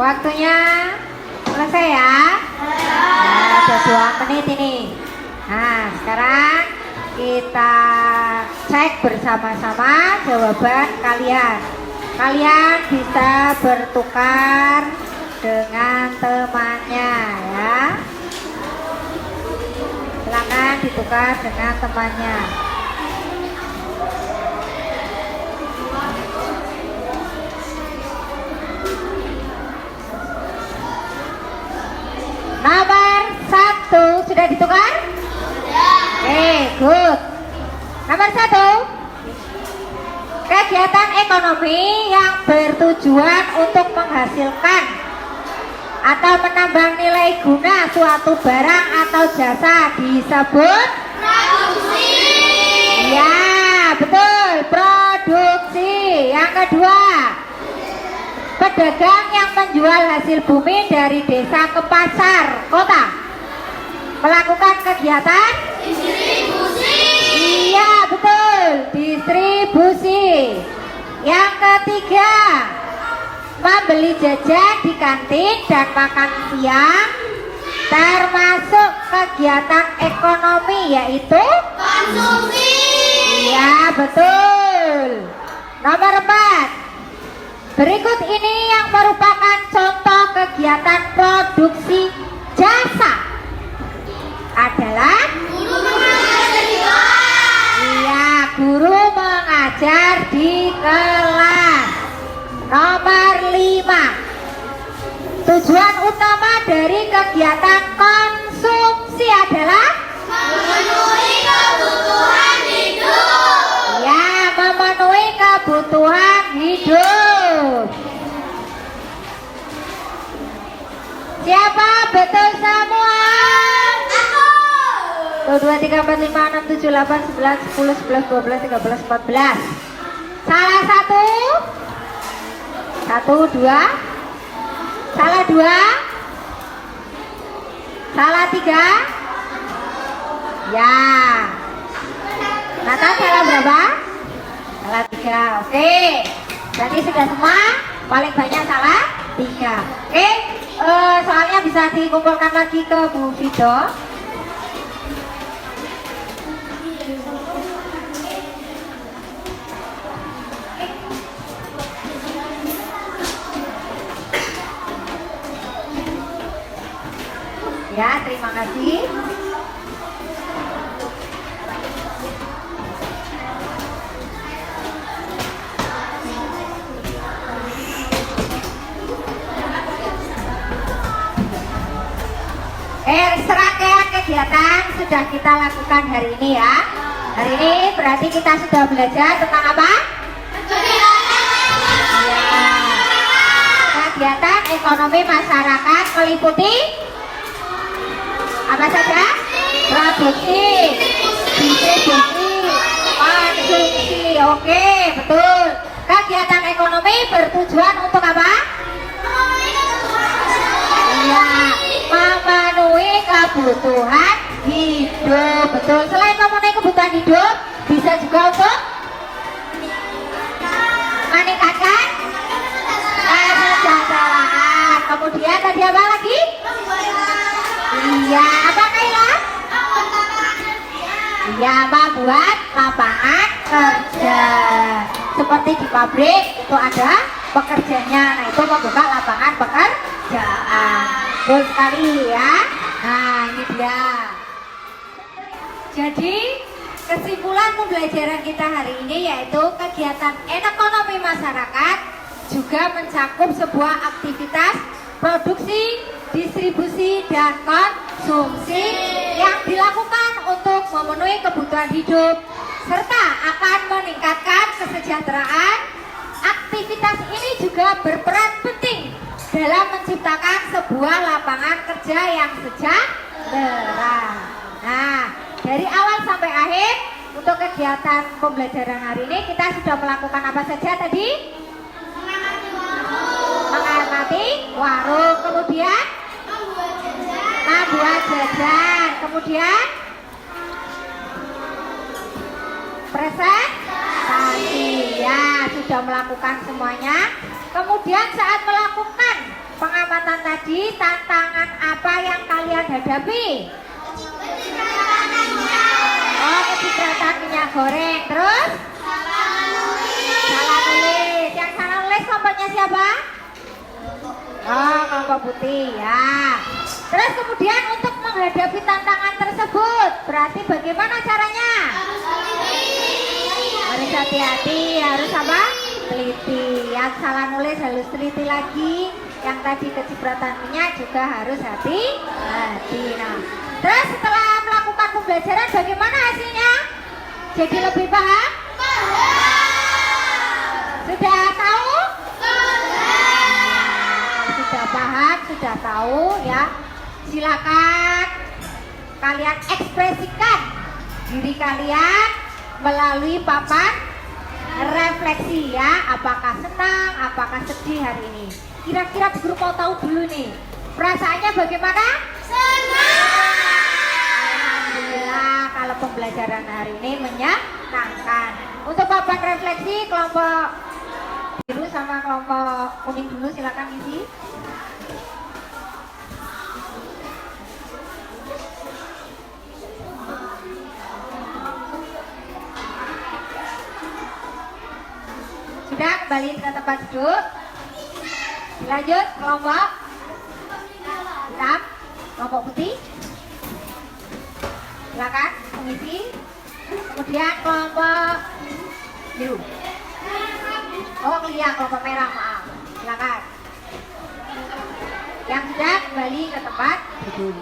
Waktunya selesai ya. Nah, ada 2 menit ini. Nah, sekarang kita cek bersama-sama jawaban kalian. Kalian bisa bertukar dengan temannya ya. Silakan ditukar dengan temannya. Nomor 1 sudah ditukar? Oke, good. Nomor 1, kegiatan ekonomi yang bertujuan untuk menghasilkan atau menambah nilai guna suatu barang atau jasa disebut produksi. Ya, betul, produksi. Yang kedua, pedagang yang menjual hasil bumi dari desa ke pasar kota melakukan kegiatan distribusi. Iya, betul, distribusi. Yang ketiga, membeli jajan di kantin dan makan siang termasuk kegiatan ekonomi yaitu konsumsi. Iya, betul. Nomor 4, berikut ini yang merupakan contoh kegiatan produksi jasa adalah guru mengajar di kelas. Iya, guru mengajar di kelas. Nomor 5, tujuan utama dari kegiatan konsumsi adalah memenuhi kebutuhan hidup. Ya, memenuhi kebutuhan hidup. Siapa betul semua? Aku. 1, 2, 3, 4, 5, 6, 7, 8, 9, 10, 11, 12, 13, 14. Salah 1. 1, 2. Salah 2. Salah 3. Ya. Nathan salah berapa? Salah 3. Oke. Jadi sudah semua. Paling banyak salah 3. Oke. Soalnya bisa dikumpulkan lagi ke Bu Fido. Ya, terima kasih. Serangkaian kegiatan sudah kita lakukan hari ini ya. Hari ini berarti kita sudah belajar tentang apa? Ya. Kegiatan ekonomi masyarakat meliputi apa saja? Produksi, distribusi, konsumsi. Oke, betul. Kegiatan ekonomi bertujuan untuk apa? Iya, memenuhi kebutuhan hidup. Betul. Selain memenuhi kebutuhan hidup, bisa juga untuk meningkatkan kesejahteraan. Kemudian tadi apa lagi? Iya, apa Kayla? Iya, membuat lapangan kerja. Seperti di pabrik itu ada pekerjanya. Nah, itu membuka lapangan pekerjaan. Betul sekali ya. Nah, ini dia. Jadi, kesimpulan pembelajaran kita hari ini yaitu kegiatan ekonomi masyarakat juga mencakup sebuah aktivitas produksi, distribusi, dan konsumsi yang dilakukan untuk memenuhi kebutuhan hidup serta akan meningkatkan kesejahteraan. Aktivitas ini juga berperan penting dalam menciptakan sebuah lapangan kerja yang sejahtera. Nah, dari awal sampai akhir untuk kegiatan pembelajaran hari ini kita sudah melakukan apa saja tadi? Mengamati warung, kemudian membuat jajan, kemudian presentasi. Ya, sudah melakukan semuanya. Kemudian saat melakukan pengamatan tadi, tantangan apa yang kalian hadapi? Oh, kecipratan minyak goreng. Terus? Salah nulis. Yang salah nulis kelompoknya siapa? Oh, kelompok putih ya. Terus kemudian untuk menghadapi tantangan tersebut, berarti bagaimana caranya? Harus hati-hati, harus apa? Teliti. Yang salah nulis harus teliti lagi. Yang tadi kecipratan minyak juga harus hati-hati. Nah, terus setelah melakukan pembelajaran bagaimana hasilnya? Jadi lebih paham? Sudah tahu? Sudah paham, sudah tahu ya. Silakan kalian ekspresikan diri kalian melalui papan refleksi ya. Apakah senang, apakah sedih hari ini? Kira-kira Bu Guru mau tahu dulu nih, perasaannya bagaimana? Senang. Alhamdulillah kalau pembelajaran hari ini menyenangkan. Untuk papan refleksi kelompok biru sama kelompok kuning dulu silakan isi. Sudah kembali ke tempat duduk. Lanjut kelompok hitam, kelompok putih. Silakan mengisi. Kemudian kelompok biru. Oh iya, kelompok merah, maaf. Silakan. Yang sudah kembali ke tempat duduk.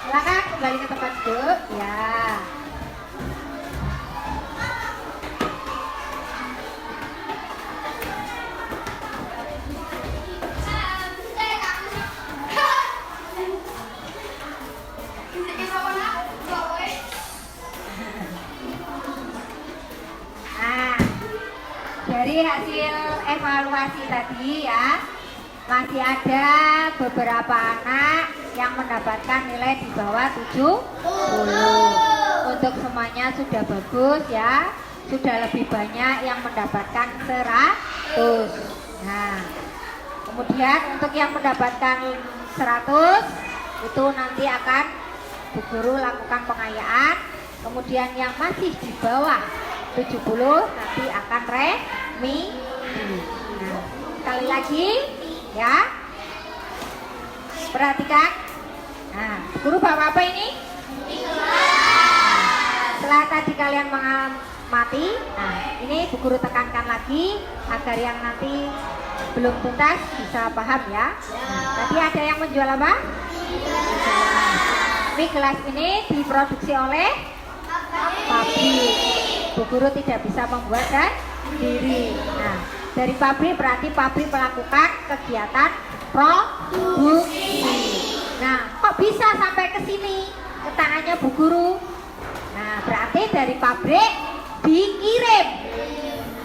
Silakan kembali ke tempat duduk. Ya. Nah, dari hasil evaluasi tadi ya, masih ada beberapa anak yang mendapatkan nilai di bawah 70. Untuk semuanya sudah bagus ya. Sudah lebih banyak yang mendapatkan 100. Nah, kemudian untuk yang mendapatkan 100 itu nanti akan Bu Guru lakukan pengayaan. Kemudian yang masih di bawah 70 nanti akan review. Nah, sekali lagi ya, perhatikan. Nah, guru bawa apa ini? Setelah tadi kalian mengamati, nah ini Bu Guru tekankan lagi agar yang nanti belum tuntas bisa paham ya. Nah, tadi ada yang menjual apa? Ini gelas ini diproduksi oleh pabrik. Bu Guru tidak bisa membuat sendiri. Nah, dari pabrik berarti pabrik melakukan kegiatan produksi. Nah, kok bisa sampai ke sini ke tangannya Bu Guru? Nah, berarti dari pabrik dikirim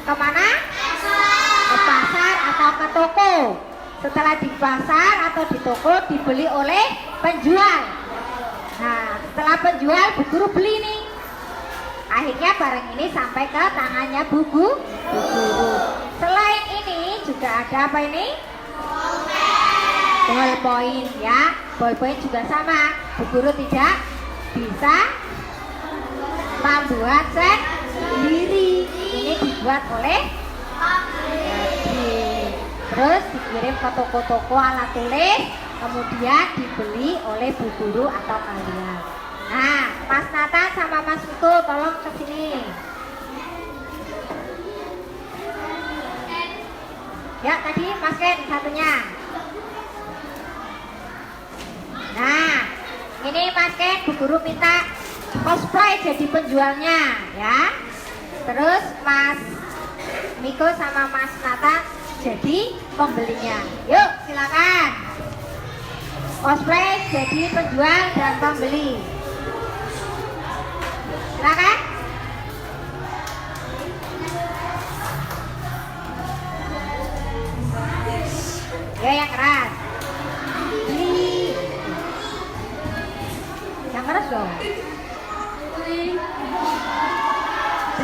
kemana? Ke pasar atau ke toko. Setelah di pasar atau di toko dibeli oleh penjual. Nah, setelah penjual Bu Guru beli nih. Akhirnya barang ini sampai ke tangannya Bu Guru. Selain ini juga ada apa ini? Ballpoint ya. Ballpoint juga sama. Bu Guru tidak bisa membuat sendiri. Ini dibuat oleh pabrik. Terus dikirim ke toko-toko alat tulis, kemudian dibeli oleh Bu Guru atau kalian. Nah, Mas Nathan sama Mas Vito tolong ke sini. Ya, tadi Mas Ken satunya. Nah, ini Mas Ken Bu Guru minta cosplay jadi penjualnya ya. Terus Mas Miko sama Mas Nathan jadi pembelinya. Yuk, silakan. Cosplay jadi penjual dan pembeli. Silakan. Ya, yang keras. Yang keras dong.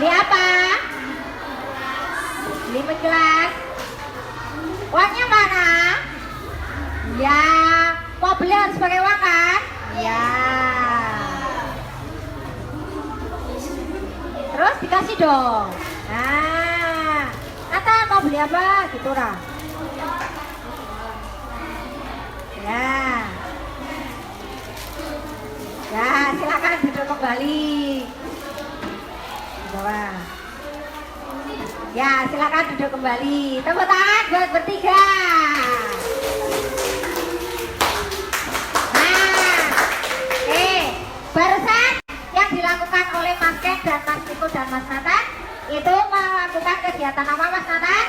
Beli apa? Beli mie gelas. Uangnya mana? Ya, mau beli harus pakai uang kan? Ya. Terus dikasih dong. Nah, Nata mau beli apa? Gitu lah. Ya. Ya, silakan duduk kembali. Coba. Ya, silakan duduk kembali. Tepuk tangan buat bertiga. Nah, barusan yang dilakukan oleh Mas Ken dan Mas Niko dan Mas Nathan itu melakukan kegiatan apa Mas Nathan?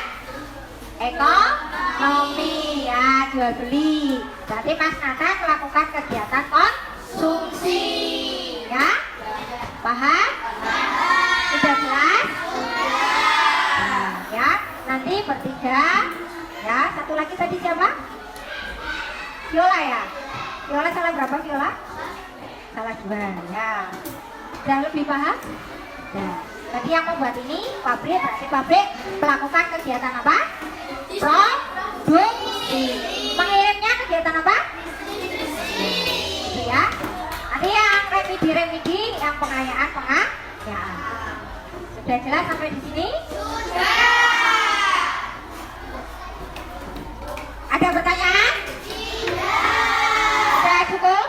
Ekonomi ya, jual beli. Berarti Mas Nathan melakukan kegiatan konsumsi ya, paham? Sudah jelas? Nah, ya, nanti bertiga ya, satu lagi tadi siapa? Viola ya? Viola salah berapa Viola? Salah 2 ya. Sudah lebih paham? Ya. Tadi yang membuat ini pabrik, berarti pabrik melakukan kegiatan apa? Produksi. Mengirimnya kegiatan apa? Itu ya. Nanti yang remedi, yang pengayaan. Sudah jelas sampai di sini? Sudah. Ada pertanyaan? Sudah cukup?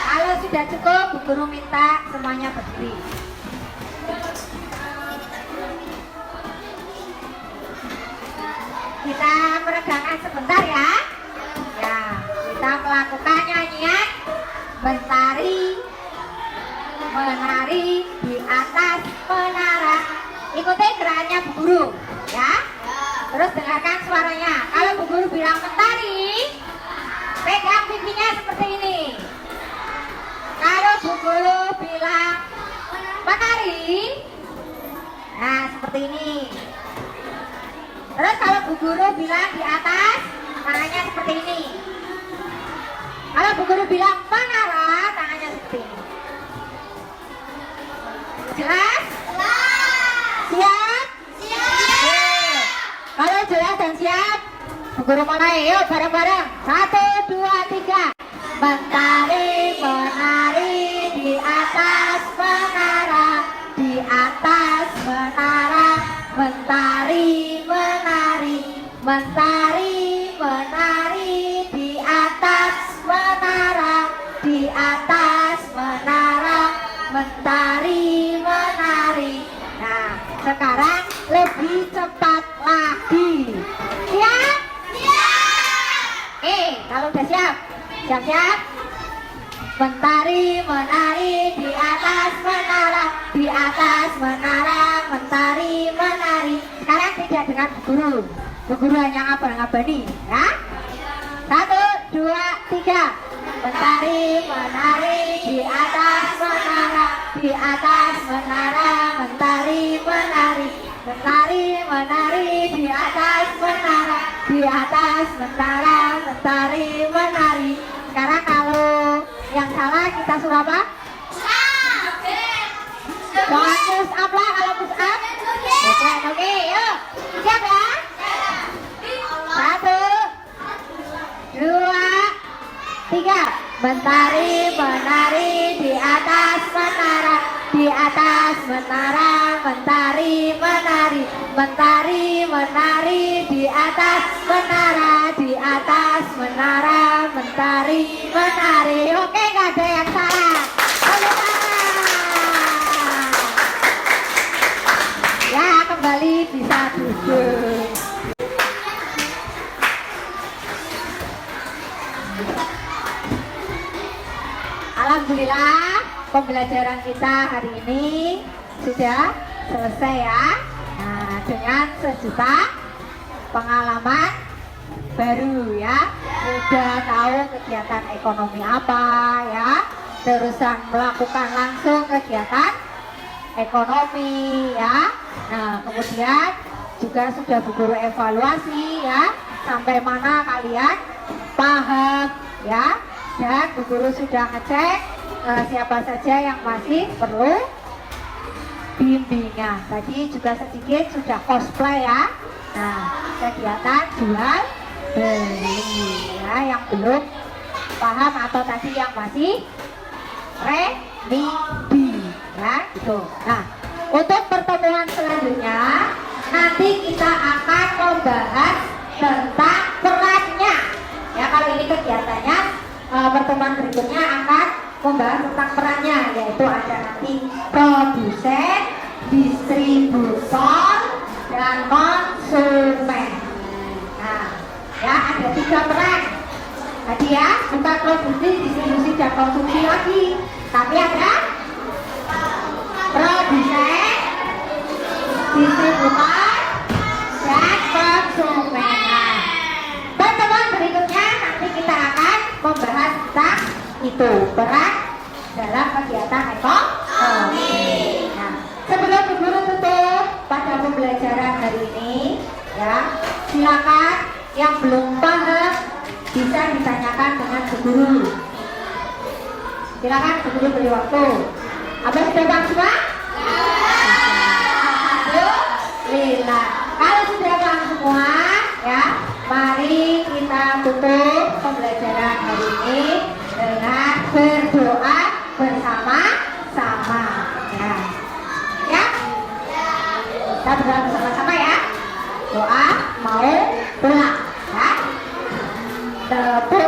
Kalau sudah cukup, Bu Guru minta semuanya berdiri. Kita meregangkan sebentar ya. Ya, kita melakukan nyanyian Mentari menari di atas menara. Ikuti gerakannya Bu Guru ya. Terus dengarkan suaranya. Kalau Bu Guru bilang mentari, pegang pipinya seperti ini. Kalau Bu Guru bilang menari, nah seperti ini. Terus kalau Bu Guru bilang di atas, tangannya seperti ini. Kalau Bu Guru bilang menara, tangannya seperti ini. Jelas? Siap? Siap. Kalau jelas dan siap, Bu Guru mulai. Yuk bareng-bareng. 1, 2, 3. Mentari menari di atas menara, di atas menara. Mentari menari, mentari menari di atas menara, di atas menara. Mentari menari. Nah, sekarang lebih cepat lagi. Siap? Siap. Kalau udah siap, siap-siap. Mentari menari di atas menara, di atas menara. Mentari menari. Sekarang tidak dengan Bu Guru. Bu Guru hanya ngabal-ngabali ya. 1, 2, 3. Mentari menari di atas menara, di atas menara. Mentari menari, mentari menari di atas menara, di atas menara. Mentari menari. Sekarang kalau yang salah kita suruh apa? Jangan push up lah, kalau push up. Oke, yuk. Siap ya? 1, 2, 3. Mentari menari di atas menara, di atas menara. Mentari menari, mentari menari di atas menara, di atas menara. Mentari menari. Oke, nggak ada yang salah. Ya, kembali bisa duduk. Alhamdulillah, pembelajaran kita hari ini sudah selesai ya. Nah, dengan sejuta pengalaman baru ya. Sudah tahu kegiatan ekonomi apa ya. Terusan melakukan langsung kegiatan ekonomi ya. Nah, kemudian juga sudah Bu Guru evaluasi ya, sampai mana kalian paham ya. Dan Bu Guru sudah ngecek siapa saja yang masih perlu bimbingan. Tadi juga sedikit sudah cosplay ya. Nah, kegiatan jual beli ya, yang belum paham atau tadi yang masih remedi ya gitu. Nah, untuk pertemuan selanjutnya nanti kita akan membahas tentang perannya ya. Kalau ini kegiatannya, pertemuan berikutnya akan membahas tentang perannya, yaitu ada nanti produsen, distributor, dan konsumen. Nah, ya ada 3 peran tadi ya, bukan produksi, distribusi, dan konsumsi lagi, tapi ada produsen, distributor, dan konsumen. Nah, pertemuan berikutnya nanti kita akan membahas tentang itu peran dalam kegiatan ekonomi. Nah, sebelum guru tutup pada pembelajaran hari ini ya, silakan yang belum paham bisa ditanyakan dengan Bu Guru. Silakan Bu Guru beri waktu. Apa sudah paham semua? Alhamdulillah. Kalau sudah paham semua ya, mari kita tutup pembelajaran hari ini dengan berdoa bersama-sama ya. Ya? Kita berdoa bersama-sama ya. Doa mau pulang ya. Tepuk